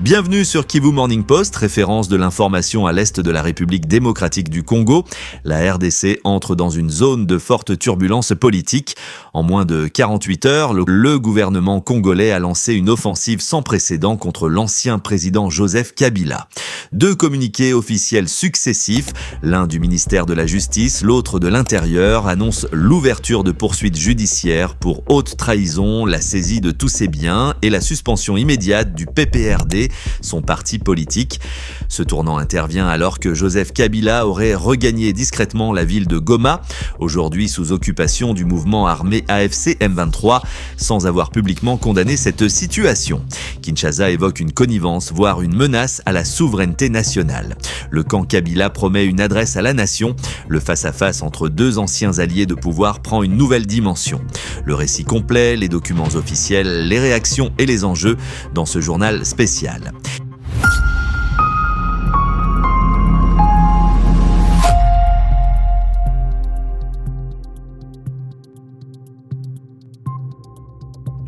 Bienvenue sur Kivu Morning Post, référence de l'information à l'est de la République démocratique du Congo. La RDC entre dans une zone de forte turbulence politique. En moins de 48 heures, le gouvernement congolais a lancé une offensive sans précédent contre l'ancien président Joseph Kabila. 2 communiqués officiels successifs, l'un du ministère de la Justice, l'autre de l'Intérieur, annoncent l'ouverture de poursuites judiciaires pour haute trahison, la saisie de tous ses biens et la suspension immédiate du PPRD, son parti politique. Ce tournant intervient alors que Joseph Kabila aurait regagné discrètement la ville de Goma, aujourd'hui sous occupation du mouvement armé AFC M23, sans avoir publiquement condamné cette situation. Kinshasa évoque une connivence, voire une menace à la souveraineté nationale. Le camp Kabila promet une adresse à la nation. Le face-à-face entre 2 anciens alliés de pouvoir prend une nouvelle dimension. Le récit complet, les documents officiels, les réactions et les enjeux dans ce journal spécial.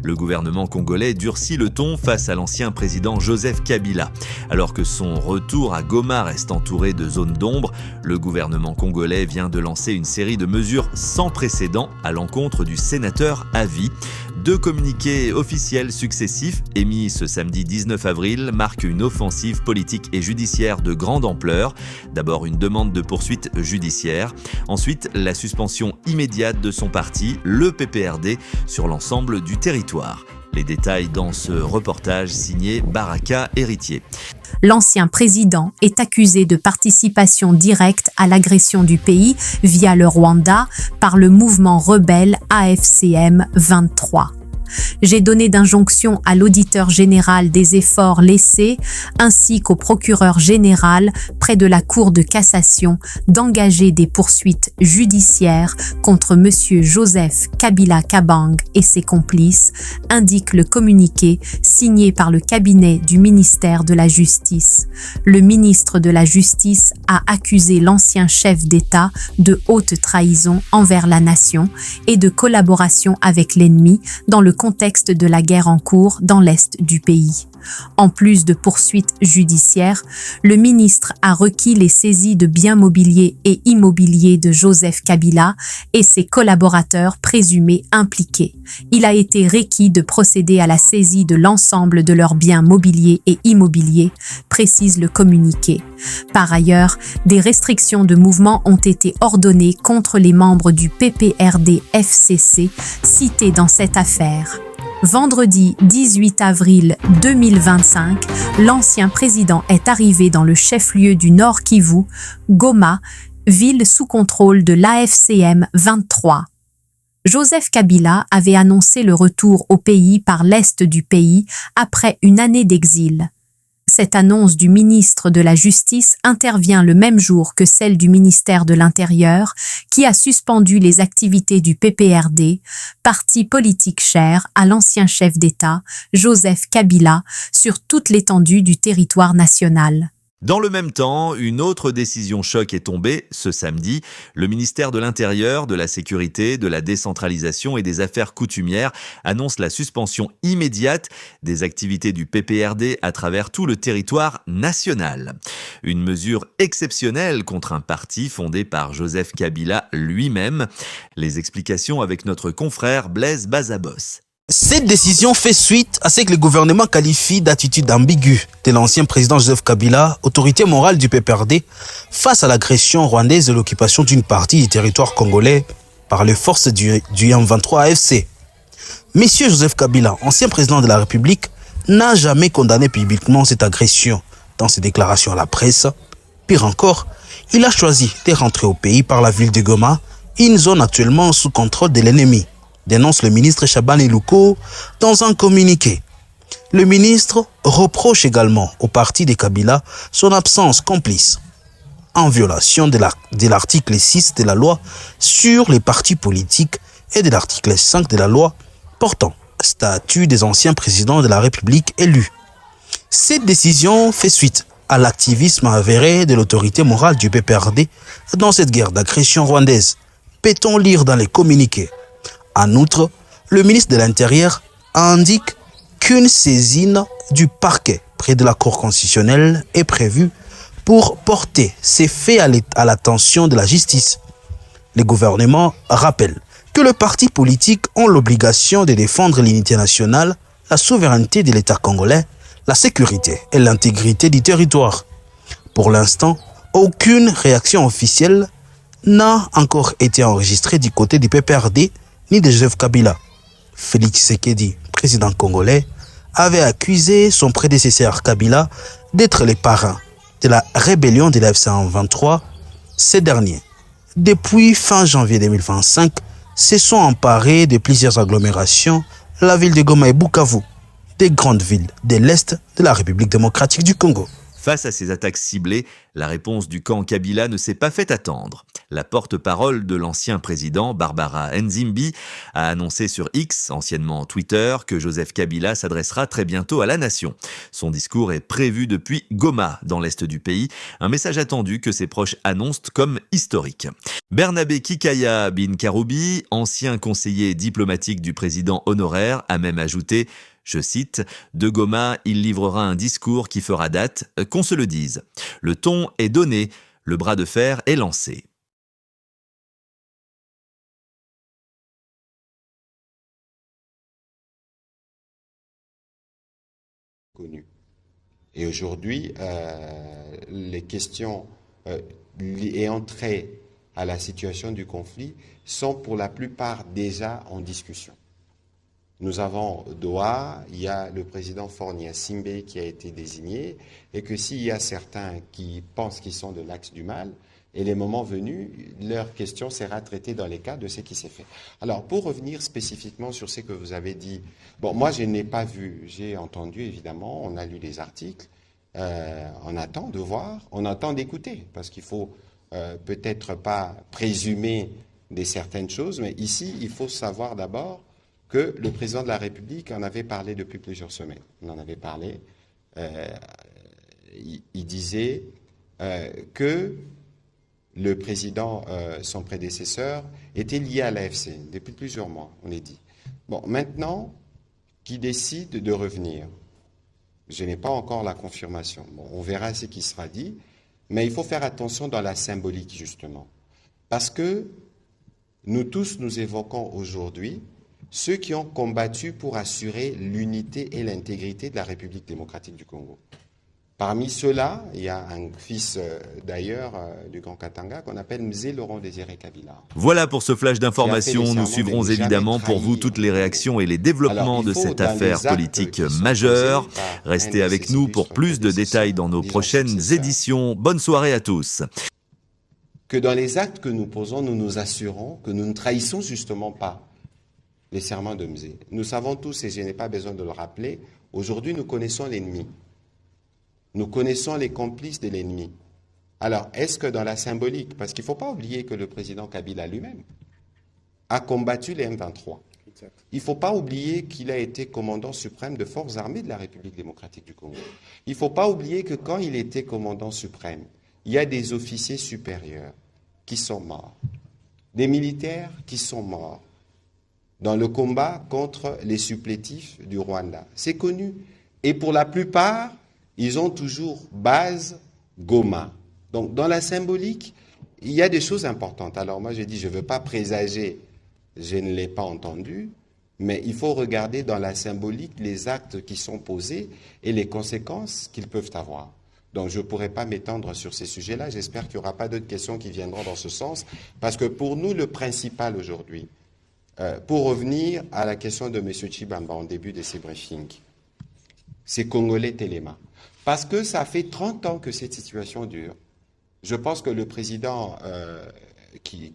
Le gouvernement congolais durcit le ton face à l'ancien président Joseph Kabila. Alors que son retour à Goma reste entouré de zones d'ombre, le gouvernement congolais vient de lancer une série de mesures sans précédent à l'encontre du sénateur à vie. 2 communiqués officiels successifs, émis ce samedi 19 avril, marquent une offensive politique et judiciaire de grande ampleur. D'abord une demande de poursuite judiciaire, ensuite la suspension immédiate de son parti, le PPRD, sur l'ensemble du territoire. Les détails dans ce reportage signé Baraka Héritier. L'ancien président est accusé de participation directe à l'agression du pays via le Rwanda par le mouvement rebelle AFCM 23. J'ai donné d'injonction à l'auditeur général des efforts laissés ainsi qu'au procureur général près de la Cour de cassation d'engager des poursuites judiciaires contre M. Joseph Kabila Kabang et ses complices, indique le communiqué signé par le cabinet du ministère de la Justice. Le ministre de la Justice a accusé l'ancien chef d'État de haute trahison envers la nation et de collaboration avec l'ennemi dans le contexte de la guerre en cours dans l'est du pays. En plus de poursuites judiciaires, le ministre a requis les saisies de biens mobiliers et immobiliers de Joseph Kabila et ses collaborateurs présumés impliqués. Il a été requis de procéder à la saisie de l'ensemble de leurs biens mobiliers et immobiliers, précise le communiqué. Par ailleurs, des restrictions de mouvement ont été ordonnées contre les membres du PPRD-FCC cités dans cette affaire. Vendredi 18 avril 2025, l'ancien président est arrivé dans le chef-lieu du Nord Kivu, Goma, ville sous contrôle de l'AFCM 23. Joseph Kabila avait annoncé le retour au pays par l'est du pays après une année d'exil. Cette annonce du ministre de la Justice intervient le même jour que celle du ministère de l'Intérieur, qui a suspendu les activités du PPRD, parti politique cher à l'ancien chef d'État, Joseph Kabila, sur toute l'étendue du territoire national. Dans le même temps, une autre décision choc est tombée ce samedi. Le ministère de l'Intérieur, de la Sécurité, de la Décentralisation et des Affaires coutumières annonce la suspension immédiate des activités du PPRD à travers tout le territoire national. Une mesure exceptionnelle contre un parti fondé par Joseph Kabila lui-même. Les explications avec notre confrère Blaise Bazabos. Cette décision fait suite à ce que le gouvernement qualifie d'attitude ambiguë de l'ancien président Joseph Kabila, autorité morale du PPRD, face à l'agression rwandaise et l'occupation d'une partie du territoire congolais par les forces du M23 AFC. Monsieur Joseph Kabila, ancien président de la République, n'a jamais condamné publiquement cette agression dans ses déclarations à la presse. Pire encore, il a choisi de rentrer au pays par la ville de Goma, une zone actuellement sous contrôle de l'ennemi, dénonce le ministre Chabani Louko dans un communiqué. Le ministre reproche également au parti de Kabila son absence complice, en violation de l'article 6 de la loi sur les partis politiques et de l'article 5 de la loi portant statut des anciens présidents de la République élus. Cette décision fait suite à l'activisme avéré de l'autorité morale du PPRD dans cette guerre d'agression rwandaise, peut-on lire dans les communiqués. En outre, le ministre de l'Intérieur indique qu'une saisine du parquet près de la Cour constitutionnelle est prévu pour porter ces faits à l'attention de la justice. Le gouvernement rappelle que les partis politiques ont l'obligation de défendre l'unité nationale, la souveraineté de l'État congolais, la sécurité et l'intégrité du territoire. Pour l'instant, aucune réaction officielle n'a encore été enregistrée du côté du PPRD ni de Joseph Kabila. Félix Tshisekedi, président congolais, avait accusé son prédécesseur Kabila d'être le parrain de la rébellion de la FC23. Ces derniers, depuis fin janvier 2025, se sont emparés de plusieurs agglomérations, la ville de Goma et Bukavu, des grandes villes de l'Est de la République démocratique du Congo. Face à ces attaques ciblées, la réponse du camp Kabila ne s'est pas fait attendre. La porte-parole de l'ancien président, Barbara Nzimbi, a annoncé sur X, anciennement Twitter, que Joseph Kabila s'adressera très bientôt à la nation. Son discours est prévu depuis Goma, dans l'est du pays, un message attendu que ses proches annoncent comme historique. Bernabé Kikaya Bin Karoubi, ancien conseiller diplomatique du président honoraire, a même ajouté: je cite, « De Goma, il livrera un discours qui fera date, qu'on se le dise. Le ton est donné, le bras de fer est lancé. » Et aujourd'hui, les questions ayant trait à la situation du conflit sont pour la plupart déjà en discussion. Nous avons Doha, il y a le président Fornia Simbe qui a été désigné, et que s'il y a certains qui pensent qu'ils sont de l'axe du mal, et les moments venus, leur question sera traitée dans les cas de ce qui s'est fait. Alors, pour revenir spécifiquement sur ce que vous avez dit, bon, moi je n'ai pas vu, j'ai entendu évidemment, on a lu des articles, on attend de voir, on attend d'écouter, parce qu'il faut peut-être pas présumer de certaines choses, mais ici, il faut savoir d'abord que le président de la République en avait parlé depuis plusieurs semaines. On en avait parlé. Il disait que le président, son prédécesseur, était lié à l'AFC depuis plusieurs mois, on est dit. Bon, maintenant, qui décide de revenir? Je n'ai pas encore la confirmation. Bon, on verra ce qui sera dit, mais il faut faire attention dans la symbolique, justement. Parce que nous tous, nous évoquons aujourd'hui ceux qui ont combattu pour assurer l'unité et l'intégrité de la République démocratique du Congo. Parmi ceux-là, il y a un fils d'ailleurs du Grand Katanga qu'on appelle Mzee Laurent Désiré Kabila. Voilà pour ce flash d'informations. Nous suivrons évidemment pour vous toutes les réactions et les développements de cette affaire politique majeure. Restez avec nous pour plus de détails dans nos prochaines éditions. Bonne soirée à tous. Que dans les actes que nous posons, nous nous assurons que nous ne trahissons justement pas les serments de Mzee. Nous savons tous, et je n'ai pas besoin de le rappeler, aujourd'hui nous connaissons l'ennemi. Nous connaissons les complices de l'ennemi. Alors, est-ce que dans la symbolique, parce qu'il ne faut pas oublier que le président Kabila lui-même a combattu les M23. Il ne faut pas oublier qu'il a été commandant suprême de forces armées de la République démocratique du Congo. Il ne faut pas oublier que quand il était commandant suprême, il y a des officiers supérieurs qui sont morts, des militaires qui sont morts dans le combat contre les supplétifs du Rwanda. C'est connu. Et pour la plupart, ils ont toujours base Goma. Donc, dans la symbolique, il y a des choses importantes. Alors, moi, je dis, je ne veux pas présager, je ne l'ai pas entendu, mais il faut regarder dans la symbolique les actes qui sont posés et les conséquences qu'ils peuvent avoir. Donc, je ne pourrais pas m'étendre sur ces sujets-là. J'espère qu'il n'y aura pas d'autres questions qui viendront dans ce sens, parce que pour nous, le principal aujourd'hui, pour revenir à la question de M. Tshibamba en début de ces briefings, c'est Congolais Téléma. Parce que ça fait 30 ans que cette situation dure. Je pense que le président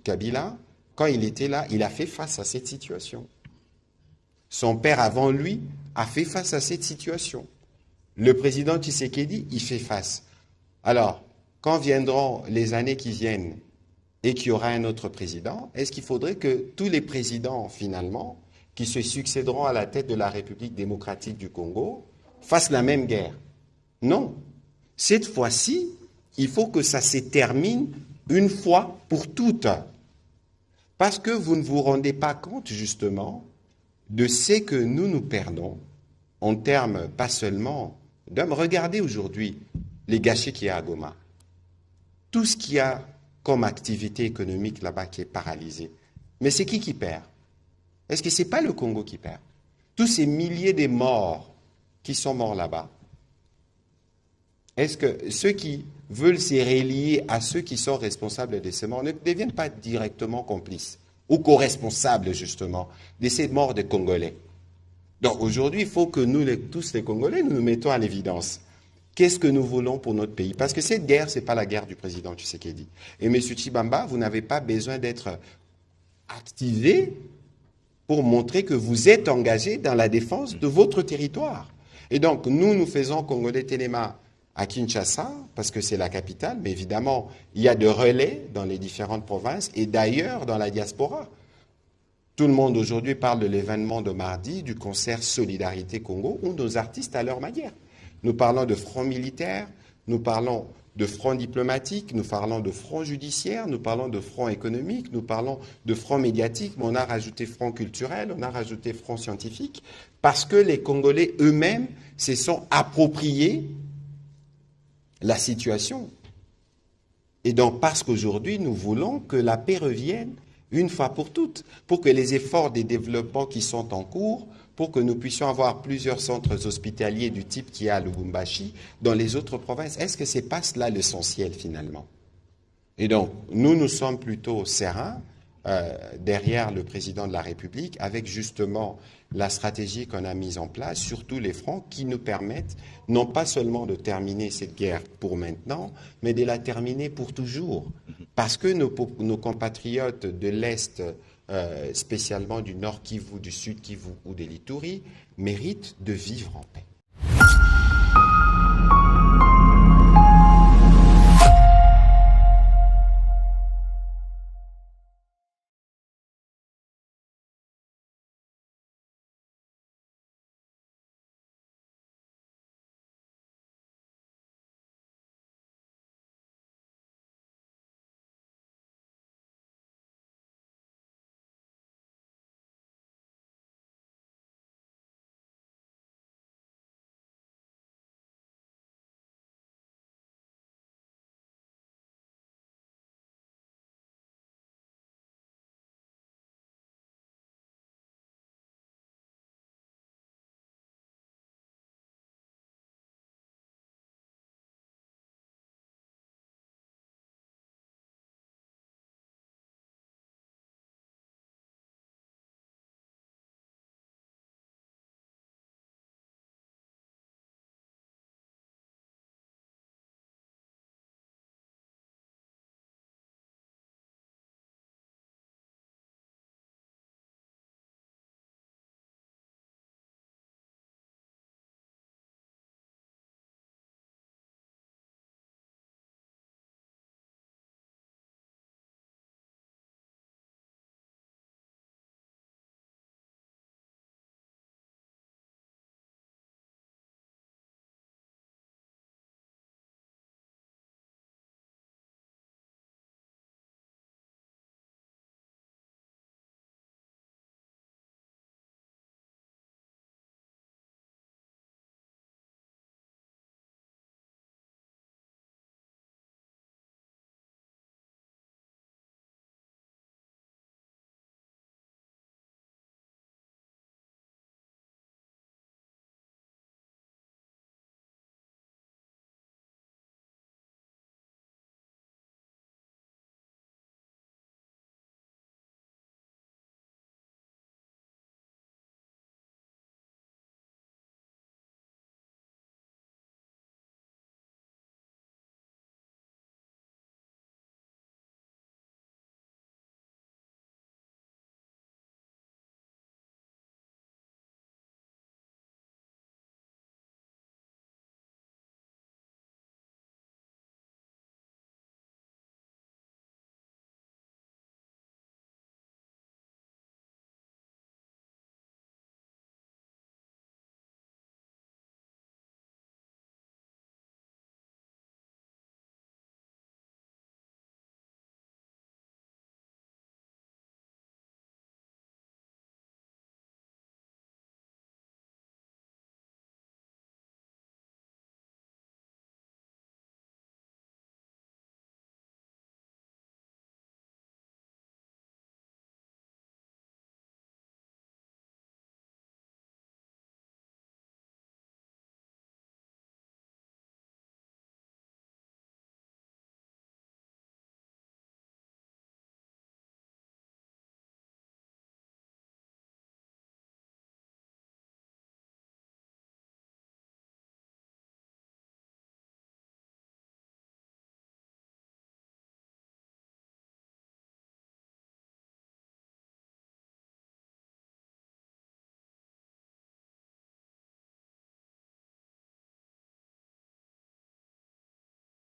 Kabila, quand il était là, il a fait face à cette situation. Son père avant lui a fait face à cette situation. Le président Tshisekedi, il fait face. Alors, quand viendront les années qui viennent et qu'il y aura un autre président, est-ce qu'il faudrait que tous les présidents, finalement, qui se succéderont à la tête de la République démocratique du Congo, fassent la même guerre? Non. Cette fois-ci, il faut que ça se termine une fois pour toutes. Parce que vous ne vous rendez pas compte, justement, de ce que nous perdons, en termes pas seulement Regardez aujourd'hui les gâchis qu'il y a à Goma. Tout ce qu'il y a comme activité économique là-bas qui est paralysé. Mais c'est qui perd? Est-ce que ce n'est pas le Congo qui perd? Tous ces milliers de morts qui sont morts là-bas, est-ce que ceux qui veulent se relier à ceux qui sont responsables de ces morts ne deviennent pas directement complices ou co-responsables justement de ces morts des Congolais? Donc aujourd'hui, il faut que nous, tous les Congolais, nous mettons à l'évidence. Qu'est-ce que nous voulons pour notre pays? Parce que cette guerre, ce n'est pas la guerre du président Tshisekedi. Et M. Tshibamba, vous n'avez pas besoin d'être activé pour montrer que vous êtes engagé dans la défense de votre territoire. Et donc, nous faisons Congolais Téléma à Kinshasa, parce que c'est la capitale, mais évidemment, il y a de relais dans les différentes provinces et d'ailleurs dans la diaspora. Tout le monde aujourd'hui parle de l'événement de mardi, du concert Solidarité Congo, où nos artistes à leur manière. Nous parlons de front militaire, nous parlons de front diplomatique, nous parlons de front judiciaire, nous parlons de front économique, nous parlons de front médiatique, mais on a rajouté front culturel, on a rajouté front scientifique, parce que les Congolais eux-mêmes se sont appropriés la situation. Et donc parce qu'aujourd'hui, nous voulons que la paix revienne une fois pour toutes, pour que les efforts de développement qui sont en cours, pour que nous puissions avoir plusieurs centres hospitaliers du type qu'il y a à Lubumbashi dans les autres provinces. Est-ce que ce n'est pas cela l'essentiel finalement? Et donc, nous sommes plutôt sereins derrière le président de la République avec justement la stratégie qu'on a mise en place sur tous les fronts qui nous permettent non pas seulement de terminer cette guerre pour maintenant, mais de la terminer pour toujours. Parce que nos compatriotes de l'Est, spécialement du Nord Kivu, du Sud Kivu ou de l'Ituri, méritent de vivre en paix.